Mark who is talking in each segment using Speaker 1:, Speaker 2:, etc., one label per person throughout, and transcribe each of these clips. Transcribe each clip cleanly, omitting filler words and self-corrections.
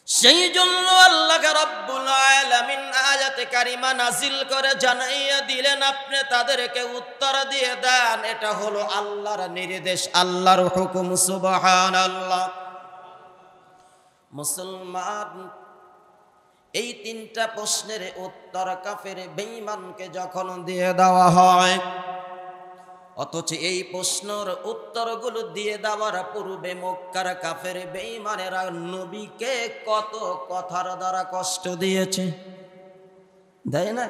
Speaker 1: সেই জন্য আল্লাহ রাব্বুল আলামিন আয়াতে কারিমা নাজিল করে জানাইয়া দিলেন, আপনি তাদেরকে উত্তর দিয়ে দেন, এটা হলো আল্লাহর নির্দেশ, আল্লাহর হুকুম। সুবহানাল্লাহ। মুসলমান, এই তিনটা প্রশ্নের উত্তর কাফের বেঈমানকে যখন দিয়ে দেওয়া হয়, অথচ এই প্রশ্নের উত্তরগুলো দিয়ে দেওয়ার পূর্বে মক্কার কাফের বেঈমানেরা নবীকে কত কথার দ্বারা কষ্ট দিয়েছে, দেয় না?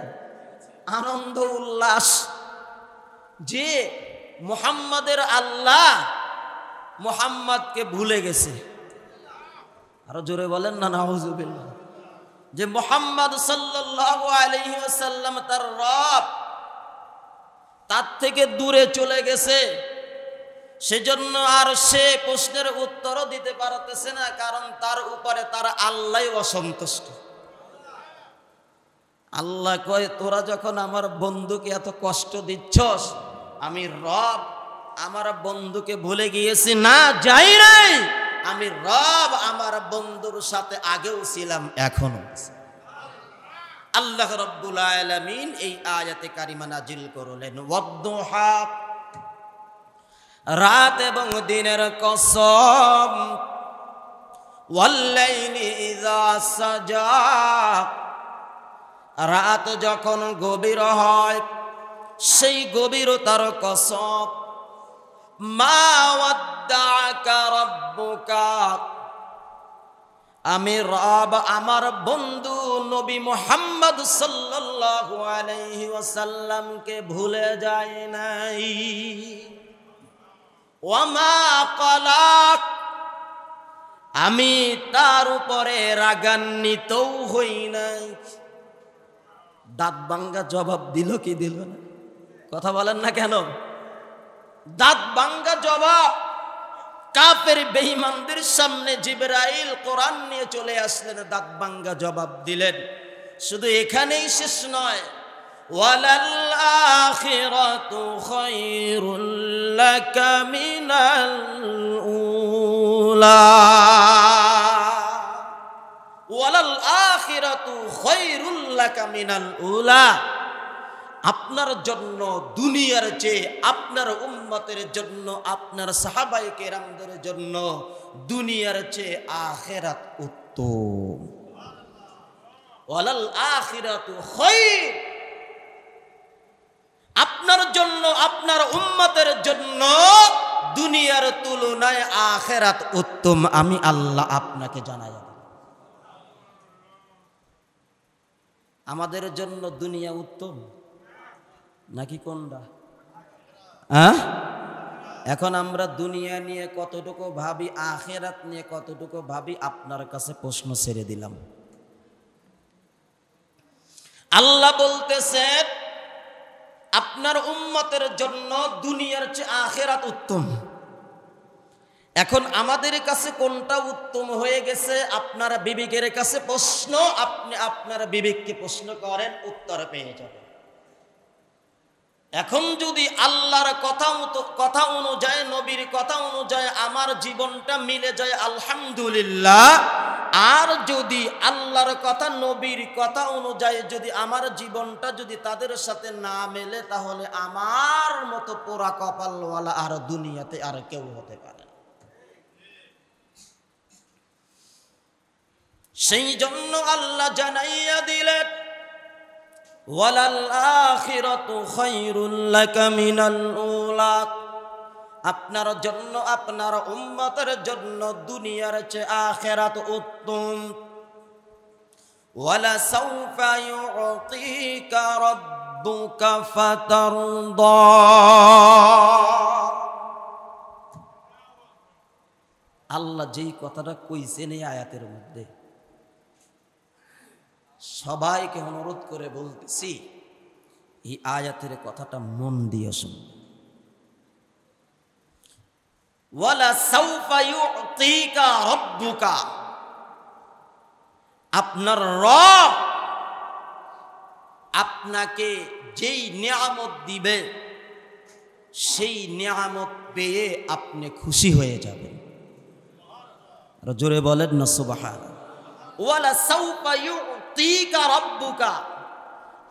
Speaker 1: আনন্দ উল্লাস যে মুহাম্মাদের আল্লাহ মুহাম্মাদকে ভুলে গেছে। আরো জোরে বলেন না নাউজুবিল্লাহ। যে মুহাম্মদ সাল্লাল্লাহু আলাইহি ওয়াসাল্লাম তার রব তার থেকে দূরে চলে গেছে, সেজন্য আর সে প্রশ্নের উত্তরও দিতে পারতেছে না, কারণ তার উপরে তার আল্লাহ অসন্তুষ্ট। আল্লাহ কয়, তোরা যখন আমার বন্ধুকে এত কষ্ট দিচ্ছস, আমি রব আমার বন্ধুকে ভুলে গিয়েছি? না, যাই নাই। আমি রব আমার বন্ধুর সাথে আগেও ছিলাম, এখনো আছি। আল্লাহ রাব্বুল আলামিন এই আয়াতে কারিমা নাজিল করলেন, ওয়াদ-দুহা, রাত এবং দিনের কসম, ওয়াল-লাইলি ইযা সাজা, রাত যখন গভীর হয় সেই গভীরতার কসম, মা ওয়াদ্দাআকা রাব্বুকা, আমি রব আমার বন্ধু নবী মুহাম্মদ সাল্লাল্লাহু আলাইহি ওয়াসাল্লামকে ভুলে যায় নাই। ওয়া মা ক্বালাক, আমি তার উপরে রাগান্বিতও হই নাই। দাঁত ভাঙ্গা জবাব দিল কি দিল না? কথা বলেন না কেন? দাঁত ভাঙ্গা জবাব। কাফের বেঈমানদের সামনে জিবরাইল কোরআন নিয়ে চলে আসলেন, দাঁত ভাঙ্গা জবাব দিলেন। শুধু এখানেই শেষ নয়, ওয়ালাল আখিরাতু খায়রুল লাকা মিনাল উলা, ওয়ালাল আখিরাতু খায়রুল লাকা মিনাল উলা, আপনার জন্য দুনিয়ার চেয়ে, আপনার উম্মতের জন্য, আপনার সাহাবায়ে কেরামদের জন্য দুনিয়ার চেয়ে আখিরাত উত্তম। ওয়ালাল আখিরাতু খায়র, আপনার জন্য, আপনার উম্মতের জন্য দুনিয়ার তুলনায় আখিরাত উত্তম। আমি আল্লাহ আপনাকে জানাই, আমাদের জন্য দুনিয়া উত্তম নাকি কোনটা? এখন আমরা দুনিয়া নিয়ে কতটুকু ভাবি, আখিরাত নিয়ে কতটুকু ভাবি, আপনার কাছে প্রশ্ন ছেড়ে দিলাম। আল্লাহ বলতেছেন আপনার উম্মতের জন্য দুনিয়ার চেয়ে আখিরাত উত্তম। এখন আমাদের কাছে কোনটা উত্তম হয়ে গেছে? আপনার বিবেকের কাছে প্রশ্ন, আপনি আপনার বিবেককে প্রশ্ন করেন, উত্তর পেয়ে যাবেন। এখন যদি আল্লাহর কথা অনুযায়ী, নবীর কথা অনুযায়ী আমার জীবনটা মিলে যায়, আলহামদুলিল্লাহ। আর যদি আল্লাহর কথা, নবীর কথা অনুযায়ী যদি আমার জীবনটা যদি তাদের সাথে না মেলে, তাহলে আমার মতো পোড়া কপালওয়ালা আর দুনিয়াতে আর কেউ হতে পারে না। সেই জন্য আল্লাহ জানাইয়া দিলেন, ওয়ালাল আখিরাতু খায়রুল লাকা মিনাল উলা, আপনার জন্য, আপনার উম্মতের জন্য দুনিয়ার চেয়ে আখিরাত উত্তম। ওয়ালা সাউফা ইউতিকা রাব্বুকা ফাতারদা, আল্লাহ যেই কথাটা কইছেন এই আয়াতের মধ্যে, সবাইকে অনুরোধ করে বলতেছি, এই আয়াতের কথাটা মন দিয়ে শুনুন। ওয়ালা সাউফা ইউতিকা রাব্বুকা, আপনার রব আপনাকে যেই নিয়ামত দিবে, সেই নিয়ামত পেয়ে আপনি খুশি হয়ে যাবেন। আর জোরে বলেন না সুবহানাল্লাহ। ওয়ালা সাউফা ইউতিকা রাব্বুকা,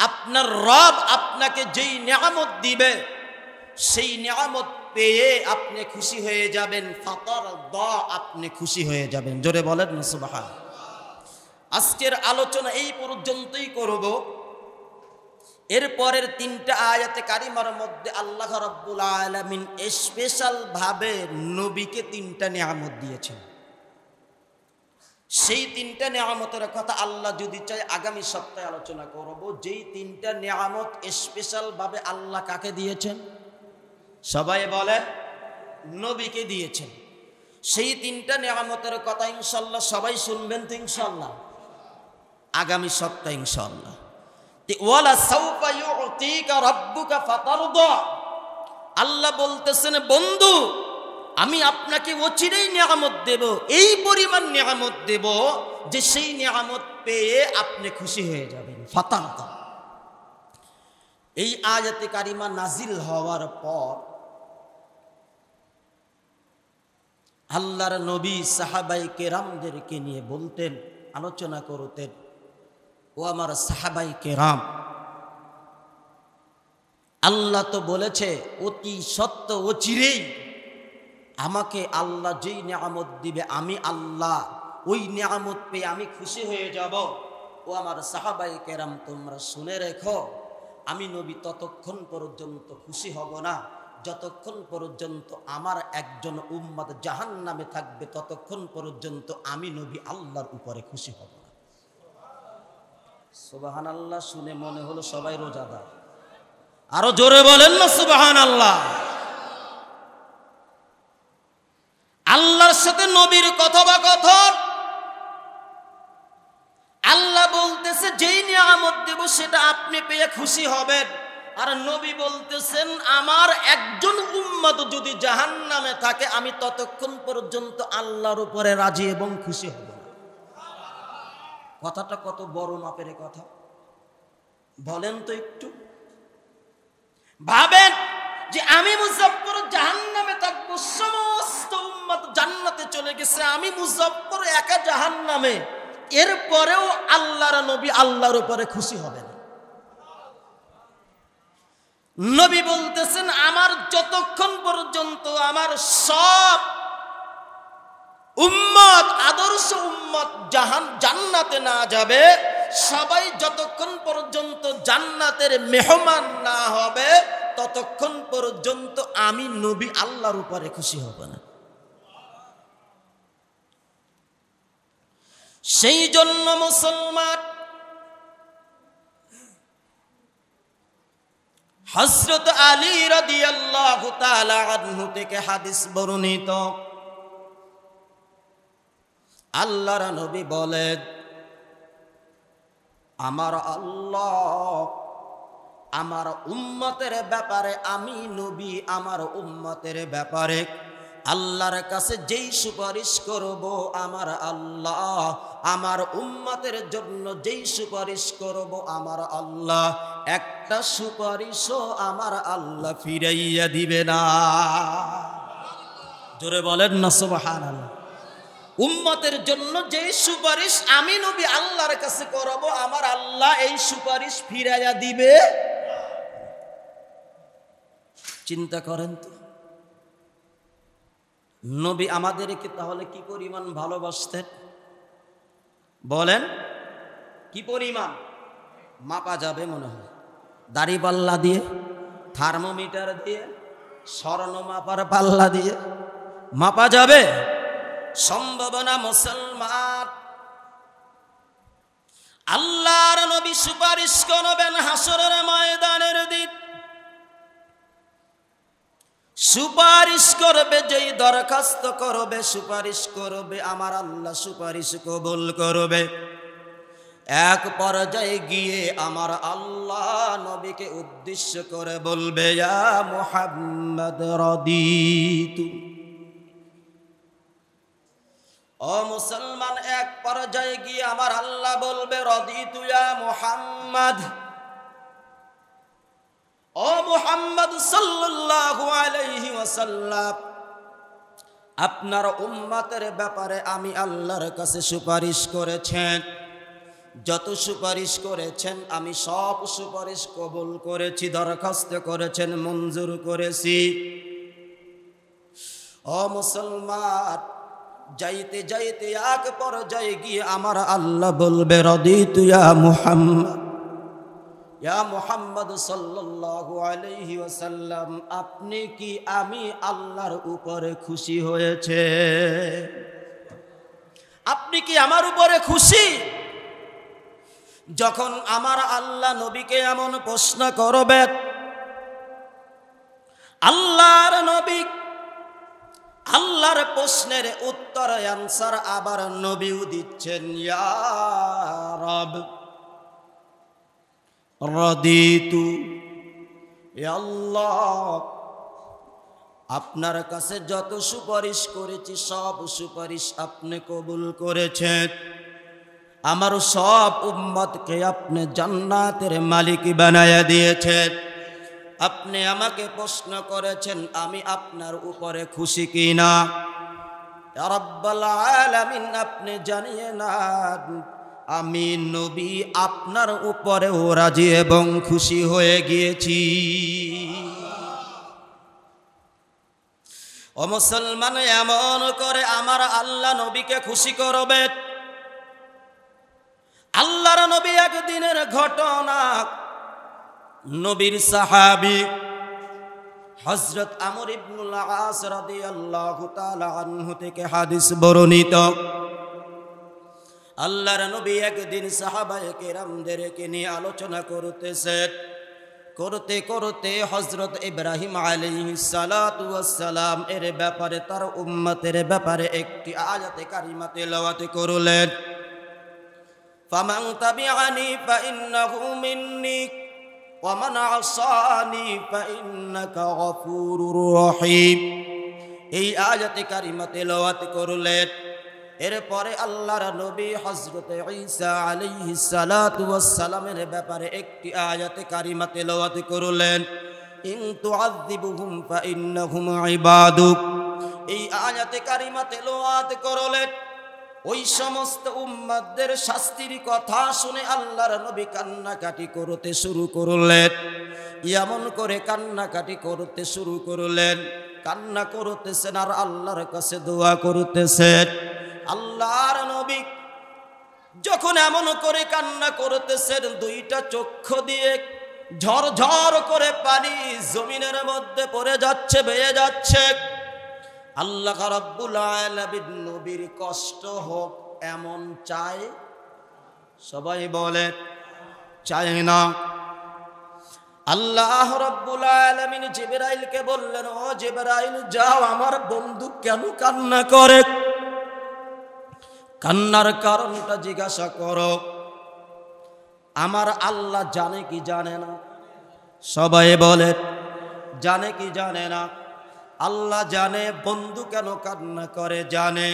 Speaker 1: আপনার রব আপনাকে যেই নিয়ামত দিবে সেই নিয়ামত পেয়ে আপনি খুশি হয়ে যাবেন। ফাতারদা, আপনি খুশি হয়ে যাবেন। জোরে বলেন না সুবহান। আজকের আলোচনা এই পর্যন্তই করব। এরপরের 3টা আয়াতে কারিমার মধ্যে আল্লাহ রাব্বুল আলামিন স্পেশাল ভাবে নবীকে 3টা নিয়ামত দিয়েছেন। সেই 3টা নিয়ামতের কথা আল্লাহ যদি চাই আগামী সপ্তাহে আলোচনা করব। যেই 3টা নিয়ামত স্পেশাল ভাবে আল্লাহ কাকে দিয়েছেন? সবাই বলে নবীকে দিয়েছেন। সেই 3টা নিয়ামতের কথা ইনশাআল্লাহ সবাই শুনবেন তো ইনশাআল্লাহ আগামী সপ্তাহে ইনশাআল্লাহ। ওয়ালা সাউফা ইউতিকা রাব্বুকা ফাতারদা, আল্লাহ বলতেছেন বন্ধু আমি আপনাকে অচিরেই নিয়ামত দেব, এই পরিমাণ নিয়ামত দেব যে সেই নিয়ামত পেয়ে আপনি খুশি হয়ে যাবেন। ফাতারদা। এই আয়াতে কারিমা নাজিল হওয়ার পর আল্লাহর নবী সাহাবায়ে কেরামদেরকে নিয়ে বলতেন, আলোচনা করতেন, ও আমার সাহাবায়ে কেরাম, আল্লাহ তো বলেছে অতি সত্য অচিরেই আমাকে আল্লাহ যেই নিয়ামত দিবে আমি আল্লাহ ওই নিয়ামত পেয়ে আমি খুশি হয়ে যাব। ও আমার সাহাবায়ে কেরাম তোমরা শুনে রেখো, আমি নবী ততক্ষণ পর্যন্ত খুশি হব না যতক্ষণ পর্যন্ত আমার একজন উম্মত জাহান্নামে থাকবে, ততক্ষণ পর্যন্ত আমি নবী আল্লাহর উপরে খুশি হব না। সুবহানাল্লাহ। শুনে মনে হলো সবাই রোজাদার। আরো জোরে বলেন না সুবহানাল্লাহ। আল্লাহর সাথে নবীর কথোপকথন। আল্লাহ বলতেছে যেই নিয়ামত দেব সেটা আপনি পেয়ে খুশি হবেন, আর নবী বলতেছেন আমার একজন উম্মত যদি জাহান্নামে থাকে আমি ততক্ষণ পর্যন্ত আল্লাহর উপরে রাজি এবং খুশি হব না। কথাটা কত বড় মাপের কথা বলেন তো একটু ভাবেন। যে আমি মুজাফফর জাহান্নামে থাকবো, সমস্ত উম্মত জান্নাতে চলে গেছে, আমি মুজাফফর একা জাহান্নামে, এরপরেও আল্লাহর নবী আল্লাহর উপরে খুশি হবেন। নবী বলতেছেন আমার যতক্ষণ পর্যন্ত আমার সব উম্মত আদর্শ উম্মত জান্নাতে না যাবে, সবাই যতক্ষণ পর্যন্ত জান্নাতের মেহমান না হবে ততক্ষণ পর্যন্ত আমি নবী আল্লাহর উপরে খুশি হব না। সেই জন্য মুসলমান হযরত আলী রাদিয়াল্লাহু তাআলা আনহু থেকে হাদিস বর্ণিত, আল্লাহর নবী বলেন আমার আল্লাহ আমার উম্মতের ব্যাপারে, আমি নবী আমার উম্মতের ব্যাপারে আল্লাহর কাছে যেই সুপারিশ করব আমার আল্লাহ আমার উম্মতের জন্য যেই সুপারিশ করব আমার আল্লাহ একটা সুপারিশও আমার আল্লাহ ফিরাইয়া দিবে না। জোরে বলেন না সুবহানাল্লাহ। উম্মতের জন্য যেই সুপারিশ আমি নবী আল্লাহর কাছে করব আমার আল্লাহ এই সুপারিশ ফিরাইয়া দিবে। চিন্তা করেন তো, নবী আমাদেরকে তাহলে কি পরিমাণ ভালোবাসতেন বলেন? কি পরিমাণ মাপা যাবে মনে হয়? দাড়ি পাল্লা দিয়ে, থার্মোমিটার দিয়ে, স্বর্ণ মাপার পাল্লা দিয়ে মাপা যাবে? সম্ভব না মুসলমান। আল্লাহর নবী সুপারিশ করবেন হাসরের ময়দানের দিন, সুপারিশ করবে, যেই দরখাস্ত করবে সুপারিশ করবে আমার আল্লাহ সুপারিশ কবুল করবে। এক পর্যায়ে গিয়ে আমার আল্লাহ নবীকে উদ্দেশ্য করে বলবে ইয়া মুহাম্মদ রাদিতু। ও মুসলমান, এক পর্যায়ে গিয়ে আমার আল্লাহ বলবে রাদিতু ইয়া মুহাম্মদ। ও মুহাম্মদ সাল্লাল্লাহু আলাইহি ওয়াসাল্লাম, আপনার উম্মতের ব্যাপারে আমি আল্লাহর কাছে সুপারিশ করেছেন। যত সুপারিশ করেছেন আমি সব সুপারিশ কবুল করেছি, দরখাস্ত করেছেন, মঞ্জুর করেছি। ও মুসলমান, যাইতে যাইতে এক পর্যায়ে গিয়ে আমার আল্লাহ বলবে, রাদিতু ইয়া মুহাম্মদ, ইয়া মুহাম্মদ সাল্লাল্লাহু আলাইহি ওয়াসাল্লাম, আপনি কি আমি আল্লাহর উপরে খুশি হয়েছে? আপনি কি আমার উপরে খুশি? যখন আমার আল্লাহ নবীকে এমন প্রশ্ন করবেন, আল্লাহর নবী আল্লাহর প্রশ্নের উত্তর অ্যানসার আবার নবীও দিচ্ছেন, ইয়া রব রাদিতু, ইয়া আল্লাহ আপনার কাছে যত সুপারিশ করেছি সব সুপারিশ আপনি কবুল করেছেন। আমার সব উম্মতকে আপনি জান্নাতের মালিক বানায়া দিয়েছেন। আপনি আমাকে প্রশ্ন করেছেন আমি আপনার উপরে খুশি কিনা। ইয়া রাব্বাল আলামিন, আপনি জানিয়ে না আমি নবী আপনার উপরেও রাজি এবং খুশি হয়ে গিয়েছি। ও মুসলমান, এমন করে আমার আল্লাহ নবীকে খুশি করবে। আল্লাহর নবী একদিনের ঘটনা, নবীর সাহাবী হযরত আমর ইবনুল আস রাদিয়াল্লাহু তাআলা আনহু থেকে হাদিস বর্ণিত। আল্লাহর নবী একদিন সাহাবায়ে কেরামদেরকে নিয়ে আলোচনা করতেছেন। করতে করতে হযরত ইব্রাহিম আলাইহিস সালাতু ওয়াস সালাম এর ব্যাপারে, তার উম্মতের ব্যাপারে একটি আয়াতে কারিমা তেলাওয়াত করলেন। ফামান তাবিআনি ফাইন্নাহু মিন্নি ওয়া মান আসানি ফাইন্নাকা গফুরুর রহিম। এই আয়াতে কারিমা তেলাওয়াত করলেন। এরপরে আল্লাহর নবী হযরত ঈসা আলাইহিস সালাতু ওয়াস সালামের ব্যাপারে একটি আয়াতে কারিমা তেলাওয়াত করলেন, ইন তুআযিবুহুম ফাইন্নাহুম ইবাদুক। এই আয়াতে কারিমা তেলাওয়াত করলেন। ওই সমস্ত উম্মতদের শাস্তির কথা শুনে আল্লাহর নবী কান্নাকাটি করতে শুরু করলেন। এমন করে কান্নাকাটি করতে শুরু করলেন, কান্না করতেছেন আর আল্লাহর কাছে দোয়া করতেছেন। আল্লাহর নবী যখন এমন করে কান্না করতেছেন, দুইটা চক্ষু দিয়ে ঝরঝর করে পানি জমিনের মধ্যে পড়ে যাচ্ছে, বেয়ে যাচ্ছে। আল্লাহ রাব্বুল আলামিন নবীর কষ্ট হোক এমন চায়? সবাই বলে চায় না। আল্লাহ রাব্বুল আলামিন জিবরাইলকে বললেন, ও জিবরাইল যাও, আমার বন্ধু কেন কান্না করে, কান্নার কারণটা জিজ্ঞাসা করো। আমার আল্লাহ জানে কি জানে না? সবাই বলে জানে কি জানে না? আল্লাহ জানে বন্ধু কেন কান্না করে, জানে।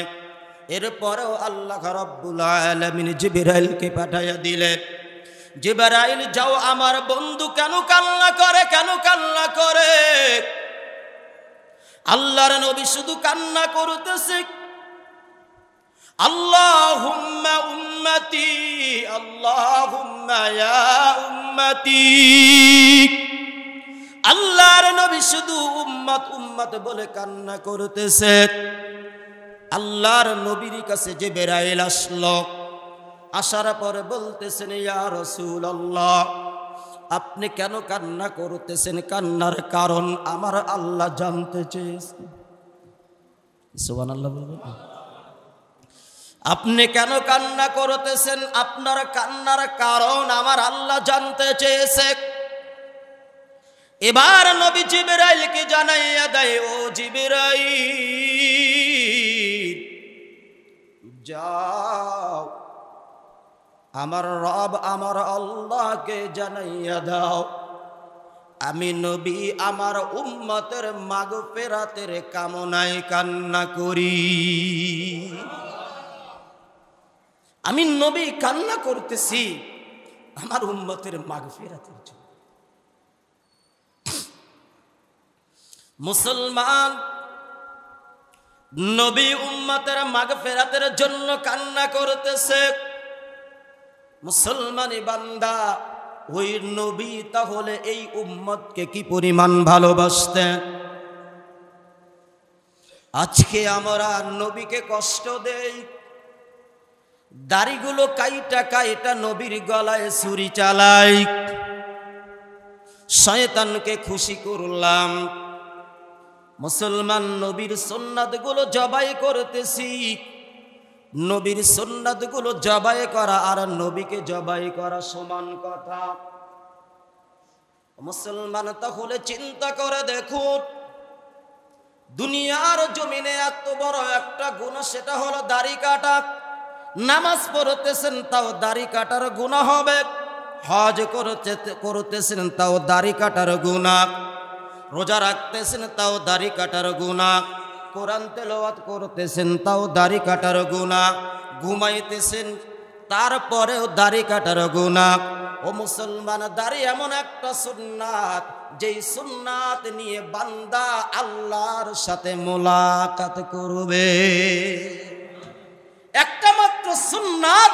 Speaker 1: এরপরেও আল্লাহ রাব্বুল আলামিন জিবরাইলকে পাঠাইয়া দিলেন, জিবরাইল যাও, আমার বন্ধু কেন কান্না করে, কেন কান্না করে। আল্লাহর নবী শুধু কান্না করতেছে, আল্লাহুম্মা উম্মতি, আল্লাহুম্মা ইয়া উম্মতি। আল্লাহর নবী শুধু উম্মত উম্মত বলে কান্না করতেছে। আল্লাহর নবীর কাছে জিবরাইল আসলো। আসার পরে বলতেছেন, ইয়া রাসূলুল্লাহ, আপনি কেন কান্না করতেছেন? কান্নার কারণ আমার আল্লাহ জানতে চেয়েছেন। সুবহানাল্লাহ বলবেন। আপনি কেন কান্না করতেছেন? আপনার কান্নার কারণ আমার আল্লাহ জানতে চেয়েছে। এবার নবী জিবরাইলকে জানাইয়া দেয়, ও জিবরাইল যাও, আমার রব আমার আল্লাহকে জানাইয়া দাও, আমি নবী আমার উম্মতের মাগফিরাতের কামনায় কান্না করি। আমি নবী কান্না করতেছি আমার উম্মতের মাগফিরাতের জন্য। মুসলমান, নবী উম্মতের মাগফিরাতের জন্য কান্না করতেছে। মুসলমানি বান্দা, ওই নবী তাহলে এই উম্মতকে কি পরিমাণ ভালোবাসতেন। আজকে আমরা নবীকে কষ্ট দেই, দাড়িগুলো কাইটা কাইটা নবীর গলায় ছুরি চালাই, শয়তানকে খুশি করলাম। মুসলমান নবীর সুন্নাতগুলো জবাই করতেছি। নবীর সুন্নাতগুলো জবাই করা আর নবীকে জবাই করা সমান কথা। মুসলমান তাহলে চিন্তা করে দেখুন, দুনিয়ার জমিনে এত বড় একটা গুনাহ, সেটা হলো দাড়ি কাটা। নামাজ পড়তেছেন তাও দাড়ি কাটার গুনাহ হবে, হজ করতেছেন তাও দাড়ি কাটার গুনাহ, রোজা রাখতেছেন তাও দাড়ি কাটার গুনাহ, কোরআন তেলাওয়াত করতেছেন তাও দাড়ি কাটার গুনাহ, ঘুমাইতেছেন তারপরেও দাড়ি কাটার গুনাহ। ও মুসলমান, দাড়ি এমন একটা সুন্নাত, যেই সুন্নাত নিয়ে বান্দা আল্লাহর সাথে মোলাকাত করবে। একটা মাত্র সুন্নাত,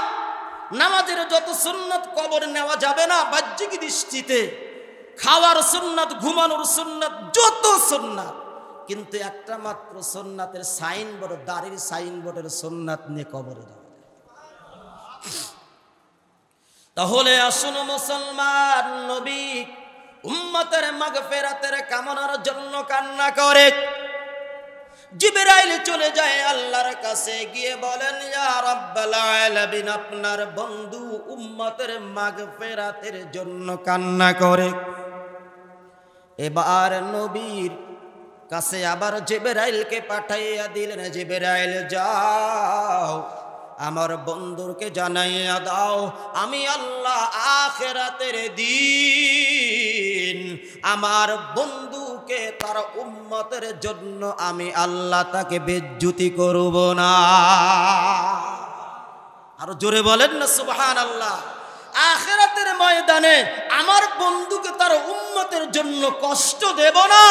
Speaker 1: নামাজের যত সুন্নাত কবর নেওয়া যাবে না বাহ্যিক দৃষ্টিতে, খাওয়ার সুন্নাত, ঘুমানোর সুন্নাত, যত সুন্নাত, কিন্তু একটা মাত্র সুন্নাতের সাইনবোর্ড, দাড়ির সাইনবোর্ডের সুন্নাত নিয়ে কবরে যাবে। তাহলে আসুন মুসলমান, নবী উম্মতের মাগফিরাতের কামনার জন্য কান্না করে। জিবরাইল চলে যায় আল্লাহর কাছে, গিয়ে বলেন, ইয়া রাব্বাল আলামিন, আপনার বন্ধু উম্মতের মাগফিরাতের জন্য কান্না করে। এবার নবীর কাছে আবার জিবরাইলকে পাঠাইয়া দিলেন, জিবরাইল যাও আমার বন্ধুকে জানাইয়া দাও, আমি আল্লাহ আখিরাতের দিন আমার বন্ধুকে তার উম্মতের জন্য আমি আল্লাহ তাকে বেজ্জতি করব না। আরো জোরে বলেন না সুবহানাল্লাহ। আখিরাতের ময়দানে আমার বন্ধুকে তার উম্মতের জন্য কষ্ট দেব না।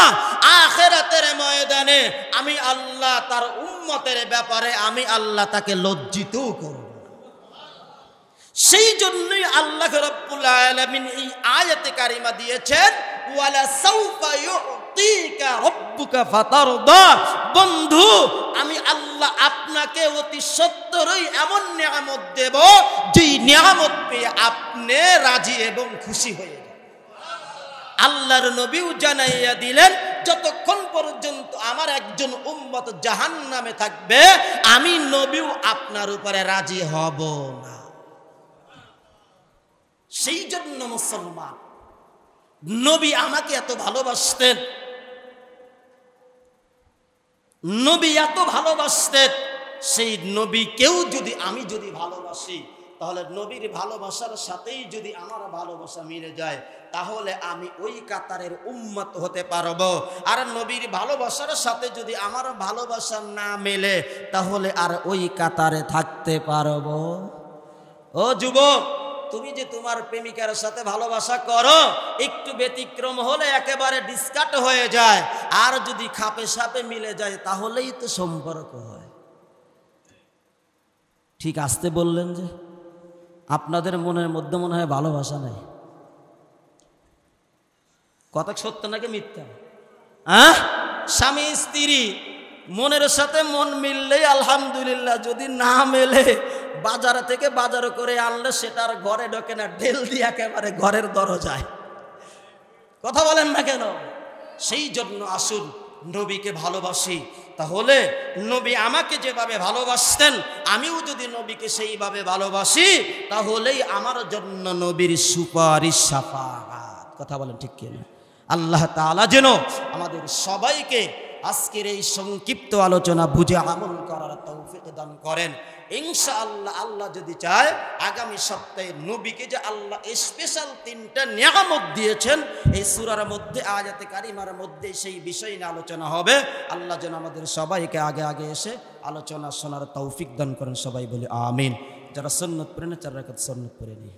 Speaker 1: আখিরাতের ময়দানে আমি আল্লাহ তার উম্মতের ব্যাপারে আমি আল্লাহ তাকে লজ্জিত করব। সেই জন্যই আল্লাহ রাব্বুল আলামিন এই আয়াতে কারিমা দিয়েছেন, ওয়ালা সাউফা ইউতিকা রাব্বুকা ফাতারদা। বন্ধু, আমি আল্লাহ আপনাকে অতি সত্বরই এমন নিয়ামত দেব, যেই নিয়ামত পেয়ে আপনি রাজি এবং খুশি হয়ে যাবেন। আল্লাহর নবীও জানাইয়া দিলেন, যতক্ষণ পর্যন্ত আমার একজন উম্মত জাহান্নামে থাকবে, আমি নবীও আপনার উপরে রাজি হব না। সেই জন্য মুসলমান, নবী আমাকে এত ভালোবাসতেন, নবী এত ভালোবাসতেন। সেই নবীকেও যদি আমি যদি ভালোবাসি, তাহলে নবীর ভালোবাসার সাথেই যদি আমার ভালোবাসা মিলে যায়, তাহলে আমি ওই কাতারের উম্মত হতে পারবো। আর নবীর ভালোবাসার সাথে যদি আমার ভালোবাসা না মেলে, তাহলে আর ওই কাতারে থাকতে পারবো। ও যুবক, তুমি যে তোমার প্রেমিকার সাথে ভালোবাসা করো, একটু ব্যতিক্রম হলে একেবারে ডিসকাট হয়ে যায়, আর যদি খাপে সাপে মিলে যায় তাহলেই তো সম্পর্ক হয়। ঠিক আসতে বললেন যে আপনাদের মনের মধ্যে মনে হয় ভালোবাসা নাই। কথা সত্য নাকি মিথ্যা? স্বামী স্ত্রী মনের সাথে মন মিললেই আলহামদুলিল্লাহ, যদি না মেলে বাজার থেকে বাজার করে আনলে সেটার ঘরে ঢোকে না, ঢেল দিয়ে একেবারে ঘরের দরজায়। কথা বলেন না কেন? সেই জন্য আসুন নবীকে ভালোবাসি। তাহলে নবী আমাকে যেভাবে ভালোবাসতেন, আমিও যদি নবীকে সেইভাবে ভালোবাসি, তাহলেই আমার জন্য নবীর সুপারিশ শাফাআত। কথা বলেন ঠিক কিনা? আল্লাহ তাআলা যেন আমাদের সবাইকে আজকের এই সংক্ষিপ্ত আলোচনা বুঝে আমল করার তৌফিক দান করেন ইনশাআল্লাহ। আল্লাহ যদি চায়, আগামী সপ্তাহে নবীকে যে আল্লাহ স্পেশাল 3টা নিয়ামত দিয়েছেন এই সূরার মধ্যে, আয়াতে কারিমার মধ্যে, সেই বিষয় নিয়ে আলোচনা হবে। আল্লাহ যেন আমাদের সবাইকে আগে আগে এসে আলোচনা শোনার তৌফিক দান করেন। সবাই বলি আমিন। যারা সুন্নত পড়ে না, 4 রাকাত সুন্নত পড়ে নিই।